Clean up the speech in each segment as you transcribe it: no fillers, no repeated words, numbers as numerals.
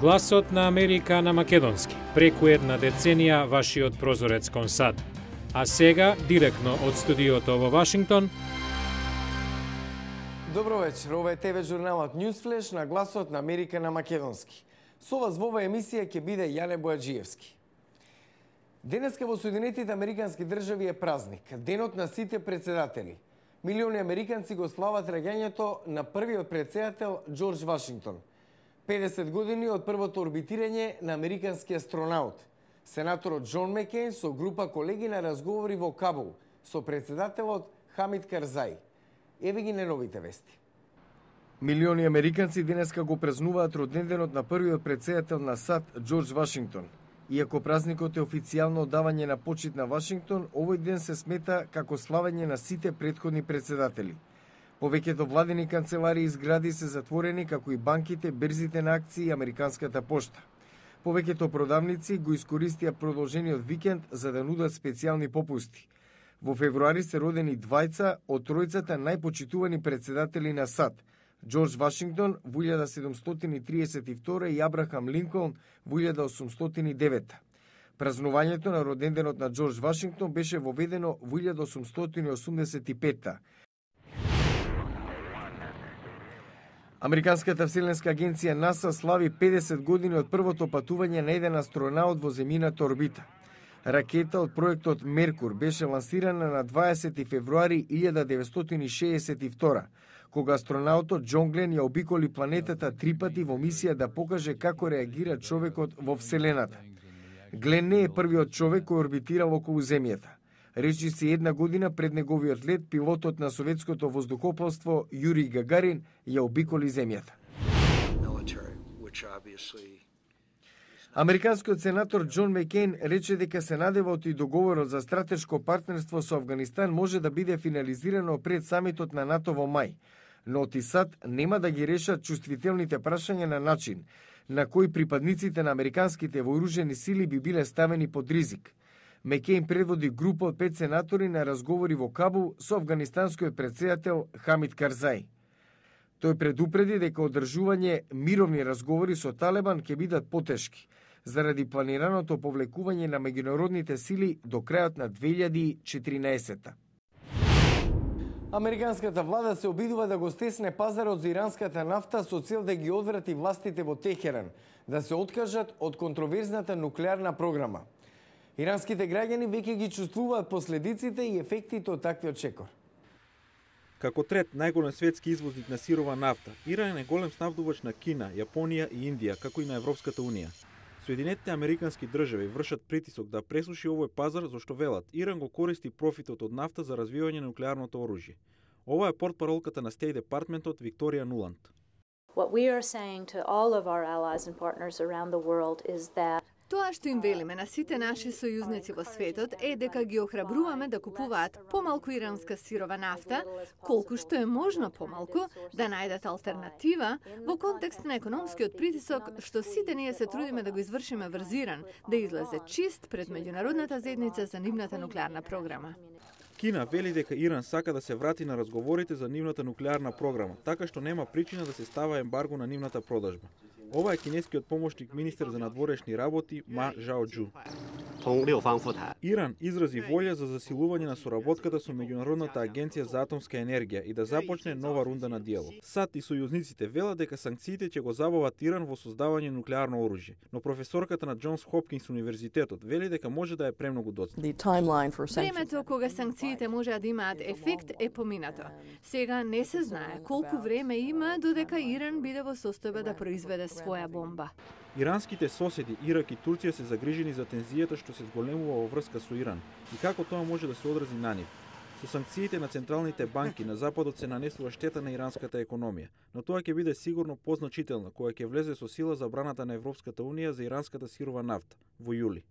Гласот на Америка на македонски. Преку една деценија вашиот прозорец кон САД. А сега, директно од студиото во Вашингтон. Добро вечер, ова е ТВ журналот Newsflash на Гласот на Америка на македонски. Со вас во оваа емисија ќе биде Јане Бојаджиевски. Денеска во Соединетите Американски држави е празник, денот на сите председатели. Милиони американци го слават раѓањето на првиот председател Џорџ Вашингтон. 50 години од првото орбитирање на американски астронаут. Сенаторот Џон Мекејн со група колеги на разговори во Кабул со председателот Хамид Карзај. Еве ги најновите вести. Милиони американци денеска го празнуваат роденденот на првиот председател на САД Џорџ Вашингтон. Иако празникот е официјално одавање на почит на Вашингтон, овој ден се смета како славење на сите претходни председатели. Повеќето владени канцеларии и згради се затворени, како и банките, берзите на акции и американската пошта. Повеќето продавници го искористија продолжениот викенд за да нудат специјални попусти. Во февруари се родени двајца од тројцата најпочитувани председатели на САД: Џорџ Вашингтон во 1732 и Абрахам Линколн во 1809. Празнувањето на роденденот на Џорџ Вашингтон беше воведено во 1885. Американската вселенска агенција НАСА слави 50 години од првото патување на еден астронаут во земјината орбита. Ракета од проектот Меркур беше лансирана на 20 февруари 1962, кога астронаутот Џон Глен ја обиколи планетата 3 пати во мисија да покаже како реагира човекот во Вселената. Глен не е првиот човек кој орбитирал околу Земјата. Речиси една година пред неговиот лет, пилотот на советското воздухопловство Јури Гагарин ја обиколи Земјата. Американскиот сенатор Џон Мекејн рече дека се надевот и договорот за стратешко партнерство со Авганистан може да биде финализирано пред самитот на НАТО во мај, но од САД нема да ги решат чувствителните прашања на начин на кој припадниците на американските вооружени сили би биле ставени под ризик. Мекејн предводи група од 5 сенатори на разговори во Кабул со афганистанскиот председател Хамид Карзај. Тој предупреди дека одржување мировни разговори со Талебан ќе бидат потешки, заради планираното повлекување на меѓународните сили до крајот на 2014. Американската влада се обидува да го стесне пазарот за иранската нафта со цел да ги одврати властите во Техеран да се откажат од контроверзната нуклеарна програма. Иранските граѓани веќе ги чувствуваат последиците и ефектите од таквиот чекор. Како трет најголем светски извозник на сирова нафта, Иран е голем снабдувач на Кина, Јапонија и Индија, како и на Европската унија. Соединетите американски држави вршат притисок да пресуши овој пазар, зашто велат Иран го користи профитот од нафта за развивање на нуклеарното оружје. Ова е портпаролката на Стејт Департментот Викторија Нуланд. What we are saying to all of our allies and partners around the world is that Тоа што им велиме на сите наши сојузници во светот е дека ги охрабруваме да купуваат помалку иранска сирова нафта, колку што е можно помалку, да најдат алтернатива во контекст на економскиот притисок што сите ние се трудиме да го извршиме врз Иран, да излезе чист пред меѓународната заедница за нивната нуклеарна програма. Кина вели дека Иран сака да се врати на разговорите за нивната нуклеарна програма, така што нема причина да се става ембарго на нивната продажба. Ова е кинескиот помошник министер за надворешни работи Ма Жаоџу. Иран изрази волја за засилување на соработката со Меѓународната агенција за атомска енергија и да започне нова рунда на диалог. САД и сојузниците велат дека санкциите ќе го забават Иран во создавање нуклеарно оружје, но професорката на Џонс Хопкинс универзитетот вели дека може да е премногу доцна. Времето кога санкциите може да имаат ефект е поминато. Сега не се знае колку време има додека Иран биде во состојба да произведе своја бомба. Иранските соседи Ирак и Турција се загрижени за тензијата што се зголемува во врска со Иран и како тоа може да се одрази на нив. Со санкциите на централните банки на Западот се нанесува штета на иранската економија, но тоа ќе биде сигурно позначителна кога ќе влезе со сила забраната на Европската унија за иранската сирова нафта во јули.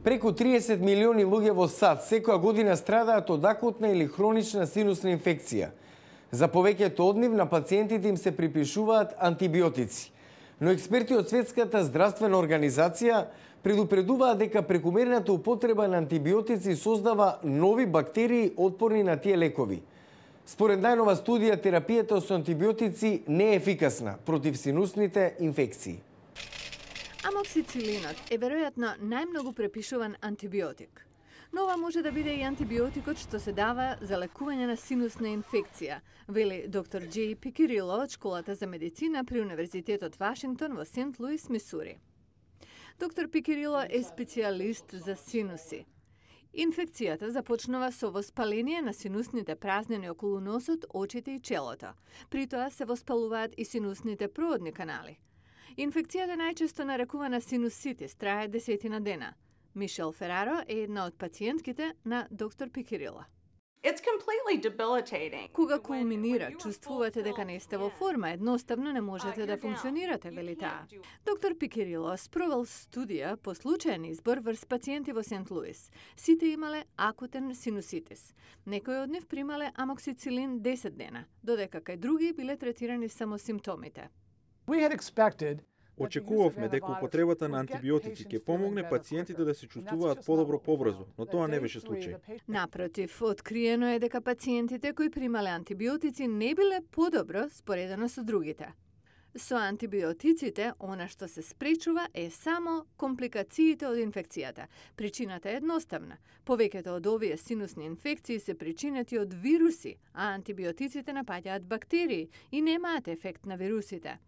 Преку 30 милиони луѓе во САД секоја година страдаат од акутна или хронична синусна инфекција. За повеќето од нив на пациентите им се припишуваат антибиотици. Но експерти од Светската здравствена организација предупредуваат дека прекумерната употреба на антибиотици создава нови бактерии отпорни на тие лекови. Според најнова студија, терапијата со антибиотици не е ефикасна против синусните инфекции. Амоксицилинот е веројатно најмногу препишуван антибиотик. Но ова може да биде и антибиотикот што се дава за лекување на синусна инфекција, вели доктор J. Пикирило од Школата за медицина при Универзитетот Вашингтон во Сент Луис, Мисури. Доктор Пикирило е специјалист за синуси. Инфекцијата започнува со воспаление на синусните празнини околу носот, очите и челото. При тоа се воспалуваат и синусните проводни канали. Инфекцијата најчесто нарекувана синуситис трае 10 дена. Мишел Фераро е една од пациентките на доктор Пикирило. Кога кулминира, чувствувате дека не сте во форма, едноставно не можете да функционирате, вели таа. Доктор Пикирило спровел студија по случаен избор врз пациенти во Сент Луис. Сите имале акутен синуситис. Некои од нив примале амоксицилин 10 дена, додека кај други биле третирани само симптомите. Очекувавме дека употребата на антибиотици ќе помогне пациентите да се чувствуваат подобро побрзо, но тоа не беше случај. Напротив, откриено е дека пациентите кои примале антибиотици не биле подобро споредено со другите. Со антибиотиците, она што се спречува е само компликациите од инфекцијата. Причината е едноставна. Повеќето од овие синусни инфекции се причинети од вируси, а антибиотиците напаѓаат бактерии и немаат ефект на вирусите.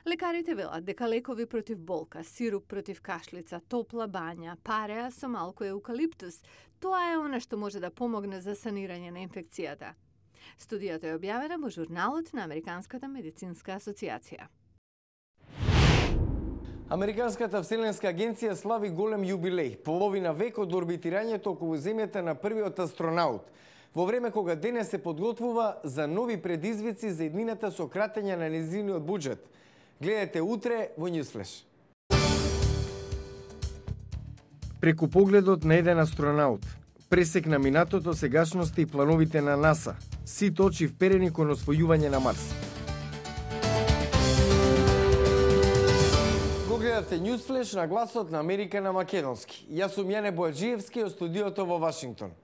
Лекарите велат дека лекови против болка, сируп против кашлица, топла бања, пареа со малку еукалиптус, тоа е она што може да помогне за санирање на инфекцијата. Студијата е објавена во журналот на Американската медицинска асоциација. Американската вселенска агенција слави голем јубилеј, половина век од орбитирањето околу земјата на првиот астронаут, во време кога денес се подготвува за нови предизвици за иднината со кратење на нејзиниот буџет. Гледате утре во Ньюсфлеш. Преку погледот на еден астронаут, пресек на минатото, сегашноста и плановите на НАСА, сит очи вперени кон освојување на Марс. Го гледате Ньюсфлеш на гласот на Америка на македонски. Јас сум Јане Бојаджиевски од студиото во Вашингтон.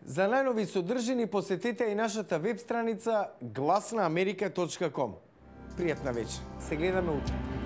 За најнови содржини посетете и нашата веб страница glasnaamerika.com. Пријатна вечер. Се гледаме утре.